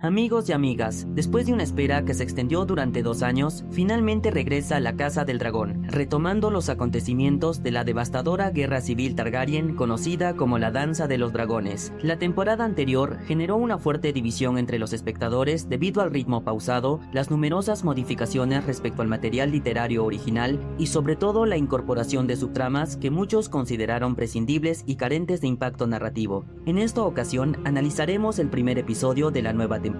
Amigos y amigas, después de una espera que se extendió durante 2 años, finalmente regresa a la Casa del Dragón, retomando los acontecimientos de la devastadora guerra civil Targaryen conocida como la Danza de los Dragones. La temporada anterior generó una fuerte división entre los espectadores debido al ritmo pausado, las numerosas modificaciones respecto al material literario original y sobre todo la incorporación de subtramas que muchos consideraron prescindibles y carentes de impacto narrativo. En esta ocasión analizaremos el primer episodio de la nueva temporada,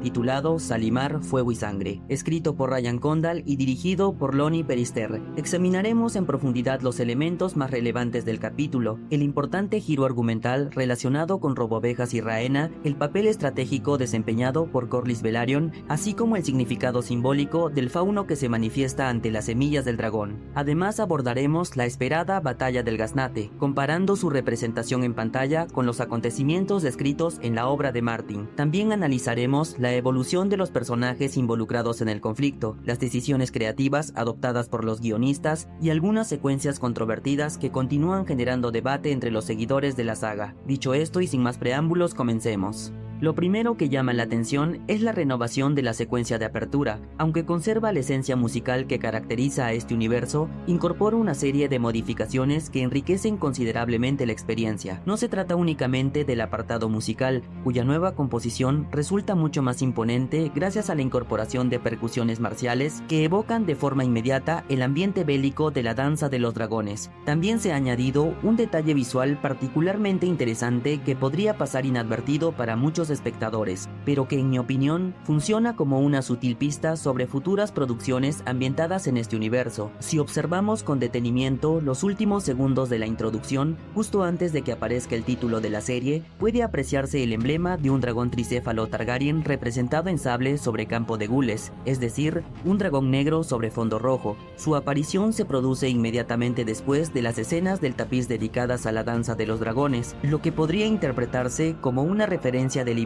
titulado Salimar, Fuego y Sangre, escrito por Ryan Condal y dirigido por Lonnie Perister. Examinaremos en profundidad los elementos más relevantes del capítulo, el importante giro argumental relacionado con Robovejas y Rhaena, el papel estratégico desempeñado por Corlys Velaryon, así como el significado simbólico del fauno que se manifiesta ante las semillas del dragón. Además abordaremos la esperada Batalla del Gaznate, comparando su representación en pantalla con los acontecimientos descritos en la obra de Martin. También analizaremos la evolución de los personajes involucrados en el conflicto, las decisiones creativas adoptadas por los guionistas y algunas secuencias controvertidas que continúan generando debate entre los seguidores de la saga. Dicho esto y sin más preámbulos, comencemos. Lo primero que llama la atención es la renovación de la secuencia de apertura. Aunque conserva la esencia musical que caracteriza a este universo, incorpora una serie de modificaciones que enriquecen considerablemente la experiencia. No se trata únicamente del apartado musical, cuya nueva composición resulta mucho más imponente gracias a la incorporación de percusiones marciales que evocan de forma inmediata el ambiente bélico de la Danza de los Dragones. También se ha añadido un detalle visual particularmente interesante que podría pasar inadvertido para muchos espectadores, pero que en mi opinión funciona como una sutil pista sobre futuras producciones ambientadas en este universo. Si observamos con detenimiento los últimos segundos de la introducción, justo antes de que aparezca el título de la serie, puede apreciarse el emblema de un dragón tricéfalo Targaryen representado en sable sobre campo de gules, es decir, un dragón negro sobre fondo rojo. Su aparición se produce inmediatamente después de las escenas del tapiz dedicadas a la Danza de los Dragones, lo que podría interpretarse como una referencia deliberada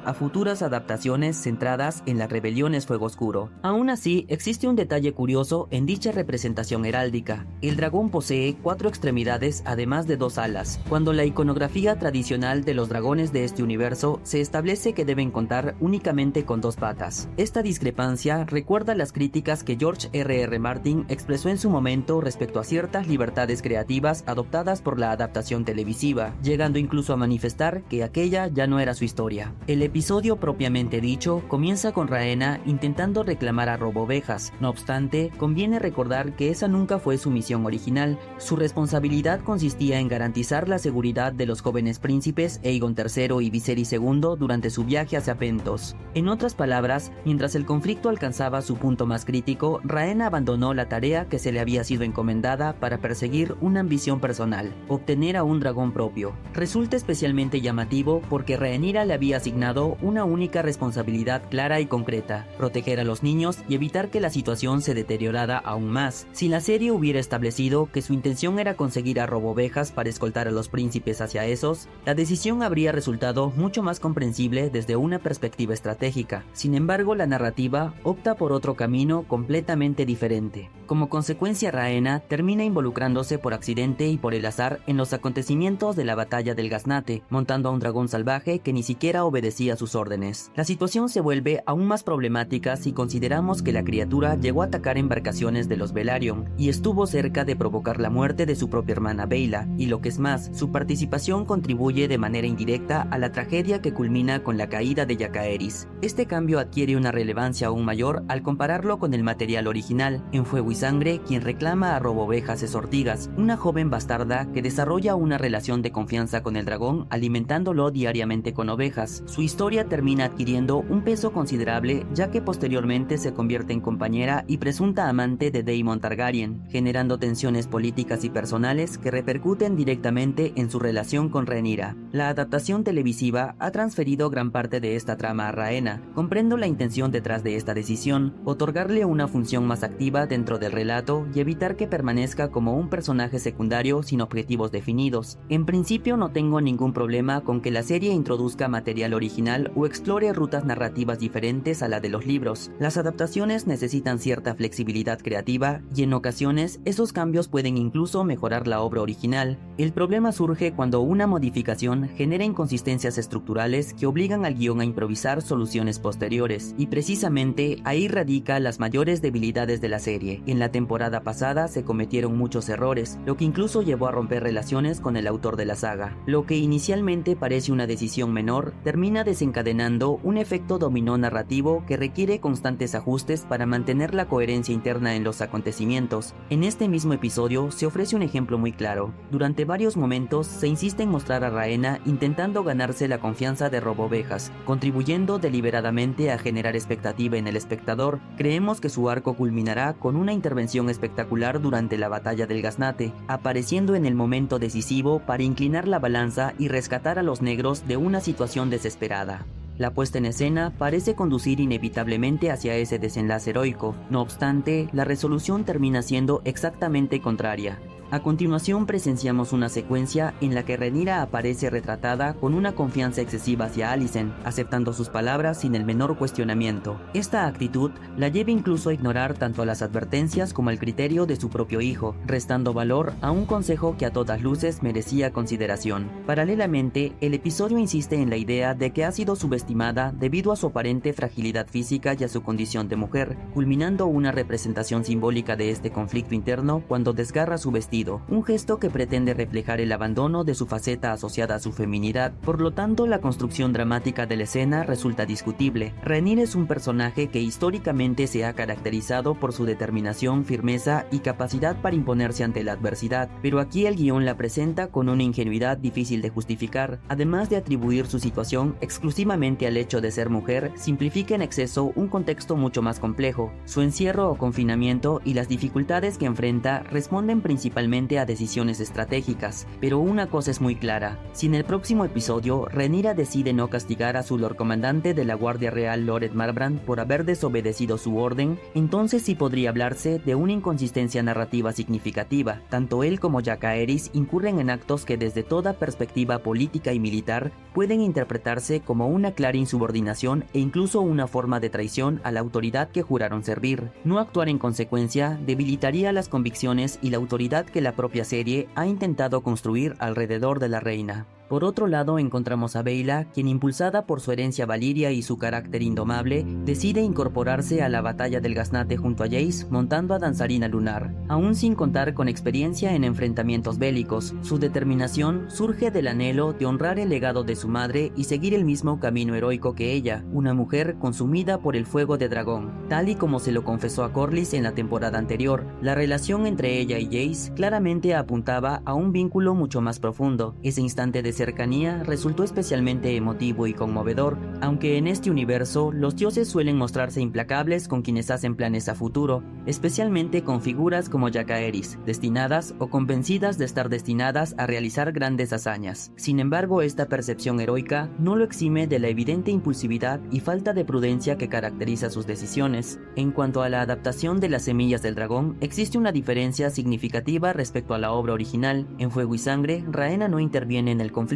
a futuras adaptaciones centradas en las rebeliones Fuego Oscuro. Aún así, existe un detalle curioso en dicha representación heráldica. El dragón posee 4 extremidades además de 2 alas, cuando la iconografía tradicional de los dragones de este universo se establece que deben contar únicamente con 2 patas. Esta discrepancia recuerda las críticas que George R.R. Martin expresó en su momento respecto a ciertas libertades creativas adoptadas por la adaptación televisiva, llegando incluso a manifestar que aquella ya no era su historia. El episodio propiamente dicho comienza con Rhaena intentando reclamar a Robovejas. No obstante, conviene recordar que esa nunca fue su misión original. Su responsabilidad consistía en garantizar la seguridad de los jóvenes príncipes Aegon III y Viserys II durante su viaje hacia Pentos. En otras palabras, mientras el conflicto alcanzaba su punto más crítico, Rhaena abandonó la tarea que se le había sido encomendada para perseguir una ambición personal: obtener a un dragón propio. Resulta especialmente llamativo porque Rhaenyra le había asignado una única responsabilidad clara y concreta: proteger a los niños y evitar que la situación se deteriorara aún más. Si la serie hubiera establecido que su intención era conseguir a Robovejas para escoltar a los príncipes hacia esos, la decisión habría resultado mucho más comprensible desde una perspectiva estratégica. Sin embargo, la narrativa opta por otro camino completamente diferente. Como consecuencia, Rhaena termina involucrándose por accidente y por el azar en los acontecimientos de la Batalla del Gaznate, montando a un dragón salvaje que ni siquiera obedecía sus órdenes. La situación se vuelve aún más problemática si consideramos que la criatura llegó a atacar embarcaciones de los Velaryon y estuvo cerca de provocar la muerte de su propia hermana Baela, y lo que es más, su participación contribuye de manera indirecta a la tragedia que culmina con la caída de Jacaerys. Este cambio adquiere una relevancia aún mayor al compararlo con el material original. En Fuego y Sangre, quien reclama a Robovejas es Ortigas, una joven bastarda que desarrolla una relación de confianza con el dragón, alimentándolo diariamente con ovejas. Su historia termina adquiriendo un peso considerable, ya que posteriormente se convierte en compañera y presunta amante de Daemon Targaryen, generando tensiones políticas y personales que repercuten directamente en su relación con Rhaenyra. La adaptación televisiva ha transferido gran parte de esta trama a Rhaena. Comprendo la intención detrás de esta decisión: otorgarle una función más activa dentro de del relato y evitar que permanezca como un personaje secundario sin objetivos definidos. En principio no tengo ningún problema con que la serie introduzca material original o explore rutas narrativas diferentes a la de los libros. Las adaptaciones necesitan cierta flexibilidad creativa y en ocasiones esos cambios pueden incluso mejorar la obra original. El problema surge cuando una modificación genera inconsistencias estructurales que obligan al guión a improvisar soluciones posteriores, y precisamente ahí radica las mayores debilidades de la serie. En la temporada pasada se cometieron muchos errores, lo que incluso llevó a romper relaciones con el autor de la saga. Lo que inicialmente parece una decisión menor, termina desencadenando un efecto dominó narrativo que requiere constantes ajustes para mantener la coherencia interna en los acontecimientos. En este mismo episodio se ofrece un ejemplo muy claro. Durante varios momentos se insiste en mostrar a Rhaena intentando ganarse la confianza de Robovejas, contribuyendo deliberadamente a generar expectativa en el espectador. Creemos que su arco culminará con una intervención espectacular durante la batalla del Gaznate, apareciendo en el momento decisivo para inclinar la balanza y rescatar a los negros de una situación desesperada. La puesta en escena parece conducir inevitablemente hacia ese desenlace heroico. No obstante, la resolución termina siendo exactamente contraria. A continuación presenciamos una secuencia en la que Rhaenyra aparece retratada con una confianza excesiva hacia Alicent, aceptando sus palabras sin el menor cuestionamiento. Esta actitud la lleva incluso a ignorar tanto las advertencias como el criterio de su propio hijo, restando valor a un consejo que a todas luces merecía consideración. Paralelamente, el episodio insiste en la idea de que ha sido subestimada debido a su aparente fragilidad física y a su condición de mujer, culminando una representación simbólica de este conflicto interno cuando desgarra su vestido, un gesto que pretende reflejar el abandono de su faceta asociada a su feminidad. Por lo tanto, la construcción dramática de la escena resulta discutible. Rhaenyra es un personaje que históricamente se ha caracterizado por su determinación, firmeza y capacidad para imponerse ante la adversidad, pero aquí el guión la presenta con una ingenuidad difícil de justificar. Además de atribuir su situación exclusivamente al hecho de ser mujer, simplifica en exceso un contexto mucho más complejo. Su encierro o confinamiento y las dificultades que enfrenta responden principalmente a decisiones estratégicas, pero una cosa es muy clara: si en el próximo episodio Rhaenyra decide no castigar a su Lord Comandante de la Guardia Real Loret Marbrand por haber desobedecido su orden, entonces sí podría hablarse de una inconsistencia narrativa significativa. Tanto él como Jacaerys incurren en actos que desde toda perspectiva política y militar pueden interpretarse como una clara insubordinación e incluso una forma de traición a la autoridad que juraron servir. No actuar en consecuencia debilitaría las convicciones y la autoridad que la propia serie ha intentado construir alrededor de la reina. Por otro lado, encontramos a Baela, quien, impulsada por su herencia valiria y su carácter indomable, decide incorporarse a la batalla del Gaznate junto a Jace, montando a Danzarina Lunar. Aún sin contar con experiencia en enfrentamientos bélicos, su determinación surge del anhelo de honrar el legado de su madre y seguir el mismo camino heroico que ella, una mujer consumida por el fuego de dragón. Tal y como se lo confesó a Corlys en la temporada anterior, la relación entre ella y Jace claramente apuntaba a un vínculo mucho más profundo. Ese instante de cercanía resultó especialmente emotivo y conmovedor, aunque en este universo los dioses suelen mostrarse implacables con quienes hacen planes a futuro, especialmente con figuras como Jacaerys, destinadas o convencidas de estar destinadas a realizar grandes hazañas. Sin embargo, esta percepción heroica no lo exime de la evidente impulsividad y falta de prudencia que caracteriza sus decisiones. En cuanto a la adaptación de Las Semillas del Dragón, existe una diferencia significativa respecto a la obra original. En Fuego y Sangre, Rhaena no interviene en el conflicto.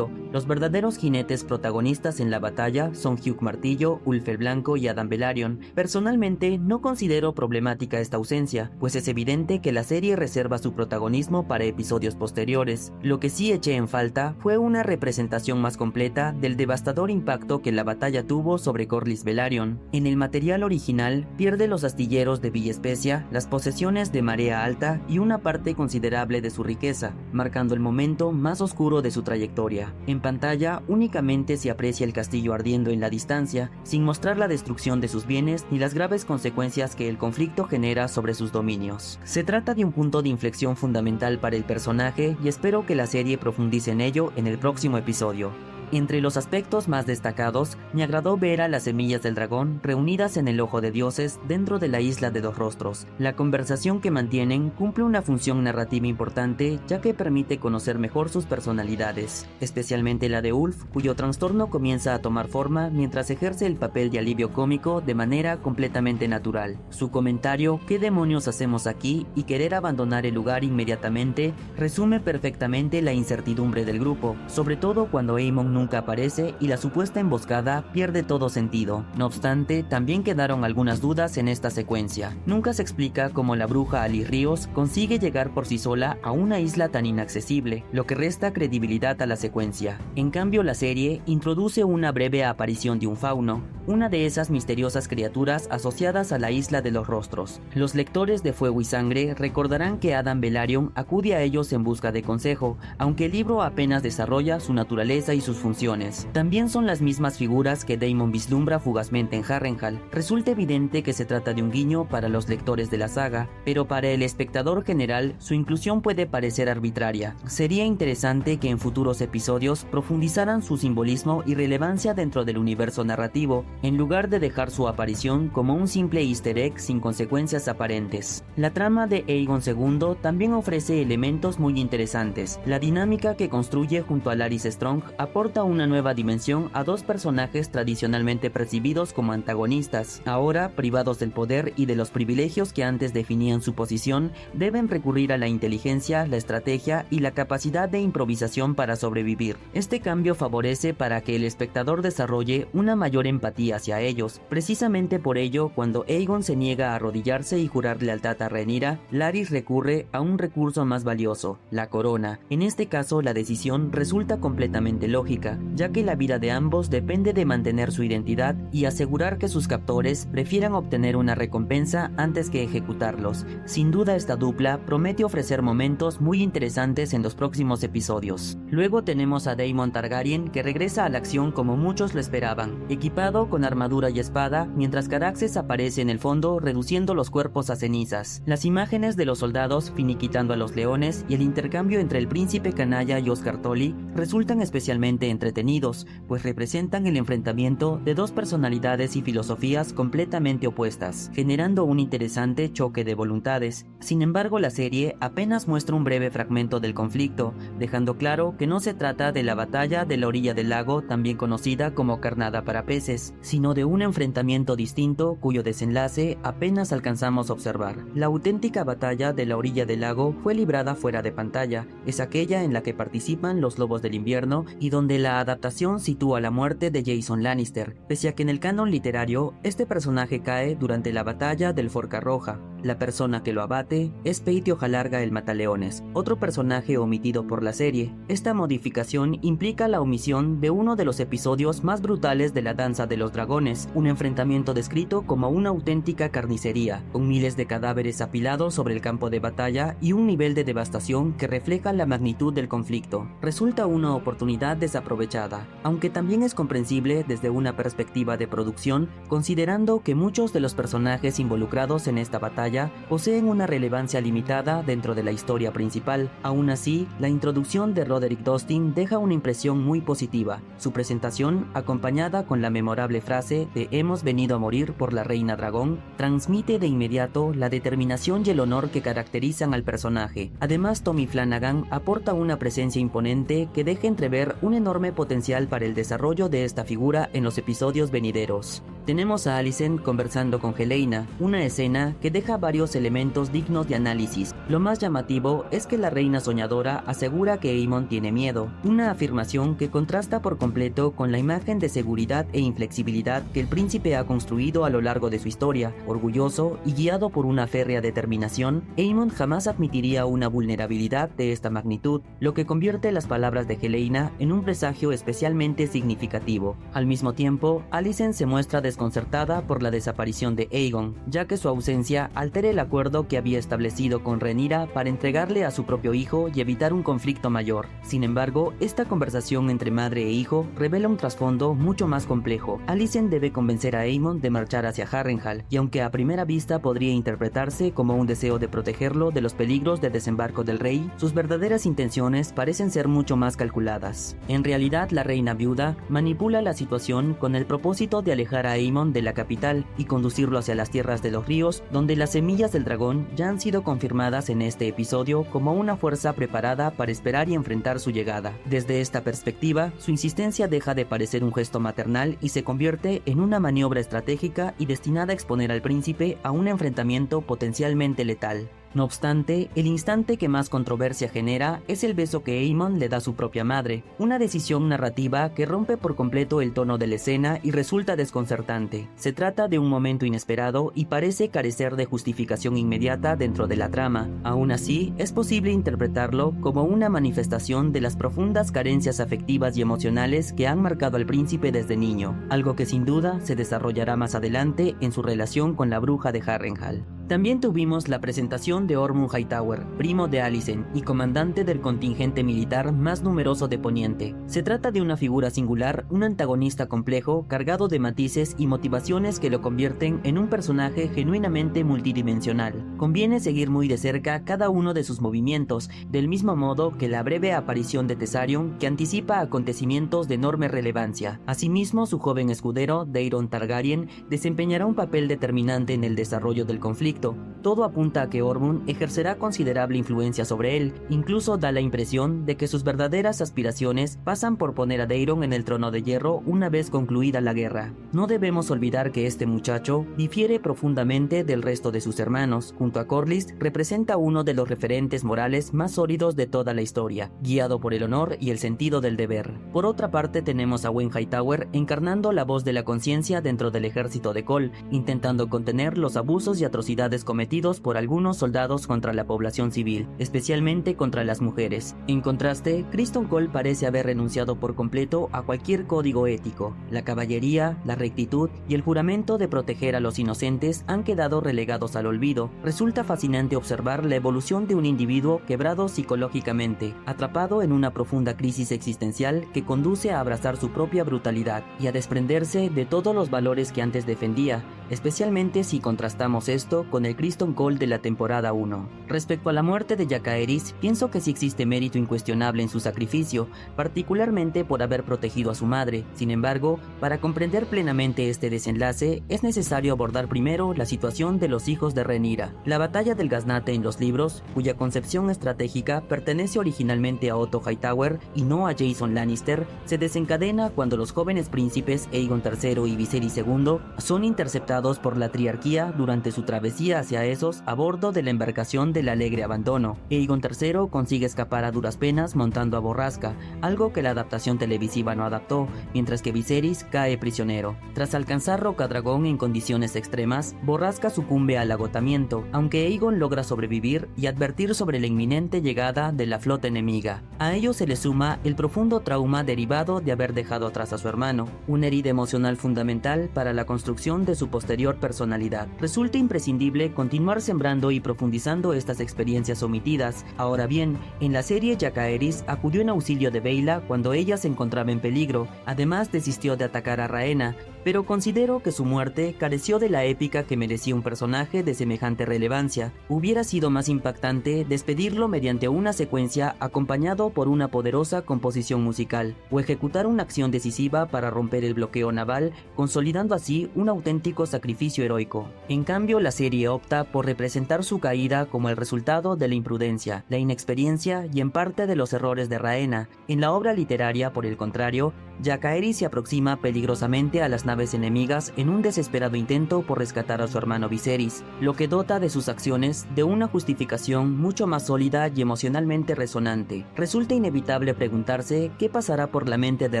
Los verdaderos jinetes protagonistas en la batalla son Hugh Martillo, Ulf el Blanco y Adam Velaryon. Personalmente, no considero problemática esta ausencia, pues es evidente que la serie reserva su protagonismo para episodios posteriores. Lo que sí eché en falta fue una representación más completa del devastador impacto que la batalla tuvo sobre Corlys Velaryon. En el material original, pierde los astilleros de Villa Especia, las posesiones de Marea Alta y una parte considerable de su riqueza, marcando el momento más oscuro de su trayectoria. En pantalla únicamente se aprecia el castillo ardiendo en la distancia, sin mostrar la destrucción de sus bienes ni las graves consecuencias que el conflicto genera sobre sus dominios. Se trata de un punto de inflexión fundamental para el personaje y espero que la serie profundice en ello en el próximo episodio. Entre los aspectos más destacados, me agradó ver a las semillas del dragón reunidas en el Ojo de Dioses dentro de la Isla de Dos Rostros. La conversación que mantienen cumple una función narrativa importante, ya que permite conocer mejor sus personalidades, especialmente la de Ulf, cuyo trastorno comienza a tomar forma mientras ejerce el papel de alivio cómico de manera completamente natural. Su comentario "¿Qué demonios hacemos aquí?" y querer abandonar el lugar inmediatamente resume perfectamente la incertidumbre del grupo, sobre todo cuando Aemon nunca aparece y la supuesta emboscada pierde todo sentido. No obstante, también quedaron algunas dudas en esta secuencia. Nunca se explica cómo la bruja Alice Ríos consigue llegar por sí sola a una isla tan inaccesible, lo que resta credibilidad a la secuencia. En cambio, la serie introduce una breve aparición de un fauno, una de esas misteriosas criaturas asociadas a la Isla de los Rostros. Los lectores de Fuego y Sangre recordarán que Adam Velaryon acude a ellos en busca de consejo, aunque el libro apenas desarrolla su naturaleza y sus funciones. También son las mismas figuras que Daemon vislumbra fugazmente en Harrenhal. Resulta evidente que se trata de un guiño para los lectores de la saga, pero para el espectador general su inclusión puede parecer arbitraria. Sería interesante que en futuros episodios profundizaran su simbolismo y relevancia dentro del universo narrativo, en lugar de dejar su aparición como un simple easter egg sin consecuencias aparentes. La trama de Aegon II también ofrece elementos muy interesantes. La dinámica que construye junto a Larys Strong aporta una nueva dimensión a dos personajes tradicionalmente percibidos como antagonistas. Ahora, privados del poder y de los privilegios que antes definían su posición, deben recurrir a la inteligencia, la estrategia y la capacidad de improvisación para sobrevivir. Este cambio favorece para que el espectador desarrolle una mayor empatía hacia ellos. Precisamente por ello, cuando Aegon se niega a arrodillarse y jurar lealtad a Rhaenyra, Larys recurre a un recurso más valioso, la corona. En este caso, la decisión resulta completamente lógica, ya que la vida de ambos depende de mantener su identidad y asegurar que sus captores prefieran obtener una recompensa antes que ejecutarlos. Sin duda, esta dupla promete ofrecer momentos muy interesantes en los próximos episodios. Luego tenemos a Daemon Targaryen, que regresa a la acción como muchos lo esperaban, equipado con armadura y espada, mientras Caraxes aparece en el fondo reduciendo los cuerpos a cenizas. Las imágenes de los soldados finiquitando a los leones y el intercambio entre el príncipe canalla y Oscar Tully resultan especialmente entretenidos, pues representan el enfrentamiento de dos personalidades y filosofías completamente opuestas, generando un interesante choque de voluntades. Sin embargo, la serie apenas muestra un breve fragmento del conflicto, dejando claro que no se trata de la batalla de la orilla del lago, también conocida como Carnada para peces, sino de un enfrentamiento distinto cuyo desenlace apenas alcanzamos a observar. La auténtica batalla de la orilla del lago fue librada fuera de pantalla, es aquella en la que participan los Lobos del Invierno y donde la adaptación sitúa la muerte de Jason Lannister, pese a que en el canon literario este personaje cae durante la batalla del Forca Roja. La persona que lo abate es Petyr Ojalarga el Mataleones, otro personaje omitido por la serie. Esta modificación implica la omisión de uno de los episodios más brutales de la Danza de los Dragones, un enfrentamiento descrito como una auténtica carnicería, con miles de cadáveres apilados sobre el campo de batalla y un nivel de devastación que refleja la magnitud del conflicto. Resulta una oportunidad desaprovechada, aunque también es comprensible desde una perspectiva de producción, considerando que muchos de los personajes involucrados en esta batalla poseen una relevancia limitada dentro de la historia principal. Aún así, la introducción de Roderick Dustin deja una impresión muy positiva. Su presentación, acompañada con la memorable frase de "hemos venido a morir por la reina dragón", transmite de inmediato la determinación y el honor que caracterizan al personaje. Además, Tommy Flanagan aporta una presencia imponente que deja entrever un enorme potencial para el desarrollo de esta figura en los episodios venideros. Tenemos a Alicent conversando con Helaena, una escena que deja varios elementos dignos de análisis. Lo más llamativo es que la reina soñadora asegura que Aemon tiene miedo, una afirmación que contrasta por completo con la imagen de seguridad e inflexibilidad que el príncipe ha construido a lo largo de su historia. Orgulloso y guiado por una férrea determinación, Aemon jamás admitiría una vulnerabilidad de esta magnitud, lo que convierte las palabras de Helaena en un presagio especialmente significativo. Al mismo tiempo, Alicent se muestra desconcertada desconcertada por la desaparición de Aegon, ya que su ausencia altera el acuerdo que había establecido con Rhaenyra para entregarle a su propio hijo y evitar un conflicto mayor. Sin embargo, esta conversación entre madre e hijo revela un trasfondo mucho más complejo. Alicent debe convencer a Aemon de marchar hacia Harrenhal, y aunque a primera vista podría interpretarse como un deseo de protegerlo de los peligros de desembarco del rey, sus verdaderas intenciones parecen ser mucho más calculadas. En realidad, la reina viuda manipula la situación con el propósito de alejar a Aemon de la capital y conducirlo hacia las tierras de los ríos, donde las semillas del dragón ya han sido confirmadas en este episodio como una fuerza preparada para esperar y enfrentar su llegada. Desde esta perspectiva, su insistencia deja de parecer un gesto maternal y se convierte en una maniobra estratégica y destinada a exponer al príncipe a un enfrentamiento potencialmente letal. No obstante, el instante que más controversia genera es el beso que Aemon le da a su propia madre, una decisión narrativa que rompe por completo el tono de la escena y resulta desconcertante. Se trata de un momento inesperado y parece carecer de justificación inmediata dentro de la trama. Aún así, es posible interpretarlo como una manifestación de las profundas carencias afectivas y emocionales que han marcado al príncipe desde niño, algo que sin duda se desarrollará más adelante en su relación con la bruja de Harrenhal. También tuvimos la presentación de Ormund Hightower, primo de Alicent y comandante del contingente militar más numeroso de Poniente. Se trata de una figura singular, un antagonista complejo, cargado de matices y motivaciones que lo convierten en un personaje genuinamente multidimensional. Conviene seguir muy de cerca cada uno de sus movimientos, del mismo modo que la breve aparición de Tessarion, que anticipa acontecimientos de enorme relevancia. Asimismo, su joven escudero, Daeron Targaryen, desempeñará un papel determinante en el desarrollo del conflicto. Todo apunta a que Ormund ejercerá considerable influencia sobre él, incluso da la impresión de que sus verdaderas aspiraciones pasan por poner a Daeron en el trono de hierro una vez concluida la guerra. No debemos olvidar que este muchacho difiere profundamente del resto de sus hermanos. Junto a Corlys, representa uno de los referentes morales más sólidos de toda la historia, guiado por el honor y el sentido del deber. Por otra parte, tenemos a Wayne Hightower encarnando la voz de la conciencia dentro del ejército de Cole, intentando contener los abusos y atrocidades cometidos por algunos soldados contra la población civil, especialmente contra las mujeres. En contraste, Criston Cole parece haber renunciado por completo a cualquier código ético. La caballería, la rectitud y el juramento de proteger a los inocentes han quedado relegados al olvido. Resulta fascinante observar la evolución de un individuo quebrado psicológicamente, atrapado en una profunda crisis existencial que conduce a abrazar su propia brutalidad y a desprenderse de todos los valores que antes defendía, especialmente si contrastamos esto con el Criston Cole de la temporada 1. Respecto a la muerte de Jacaerys, pienso que sí existe mérito incuestionable en su sacrificio, particularmente por haber protegido a su madre. Sin embargo, para comprender plenamente este desenlace, es necesario abordar primero la situación de los hijos de Rhaenyra. La batalla del Gaznate en los libros, cuya concepción estratégica pertenece originalmente a Otto Hightower y no a Jason Lannister, se desencadena cuando los jóvenes príncipes Aegon III y Viserys II son interceptados por la Triarquía durante su travesía hacia Essos a bordo de la embarcación del Alegre Abandono. Aegon III consigue escapar a duras penas montando a Borrasca, algo que la adaptación televisiva no adaptó, mientras que Viserys cae prisionero. Tras alcanzar Rocadragón en condiciones extremas, Borrasca sucumbe al agotamiento, aunque Aegon logra sobrevivir y advertir sobre la inminente llegada de la flota enemiga. A ello se le suma el profundo trauma derivado de haber dejado atrás a su hermano, una herida emocional fundamental para la construcción de su posterior personalidad. Resulta imprescindible continuar sembrando y profundizando estas experiencias omitidas. Ahora bien, en la serie Jacaerys acudió en auxilio de Baela cuando ella se encontraba en peligro. Además, desistió de atacar a Rhaena, pero considero que su muerte careció de la épica que merecía un personaje de semejante relevancia. Hubiera sido más impactante despedirlo mediante una secuencia acompañado por una poderosa composición musical, o ejecutar una acción decisiva para romper el bloqueo naval, consolidando así un auténtico sacrificio heroico. En cambio, la serie opta por representar su caída como el resultado de la imprudencia, la inexperiencia y en parte de los errores de Rhaena. En la obra literaria, por el contrario, Jacaerys se aproxima peligrosamente a las naves enemigas en un desesperado intento por rescatar a su hermano Viserys, lo que dota de sus acciones de una justificación mucho más sólida y emocionalmente resonante. Resulta inevitable preguntarse qué pasará por la mente de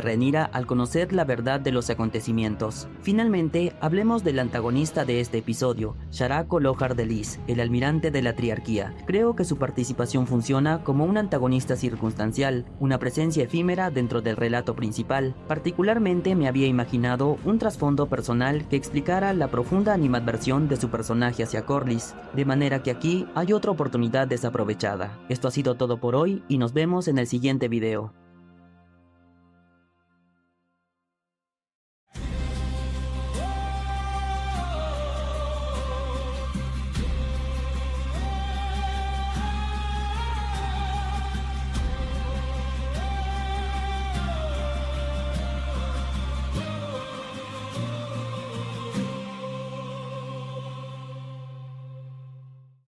Rhaenyra al conocer la verdad de los acontecimientos. Finalmente, hablemos del antagonista de este episodio, Sharako Lohar de Lys, el almirante de la Triarquía. Creo que su participación funciona como un antagonista circunstancial, una presencia efímera dentro del relato principal. Particularmente me había imaginado un un trasfondo personal que explicara la profunda animadversión de su personaje hacia Corlys, de manera que aquí hay otra oportunidad desaprovechada. Esto ha sido todo por hoy y nos vemos en el siguiente video.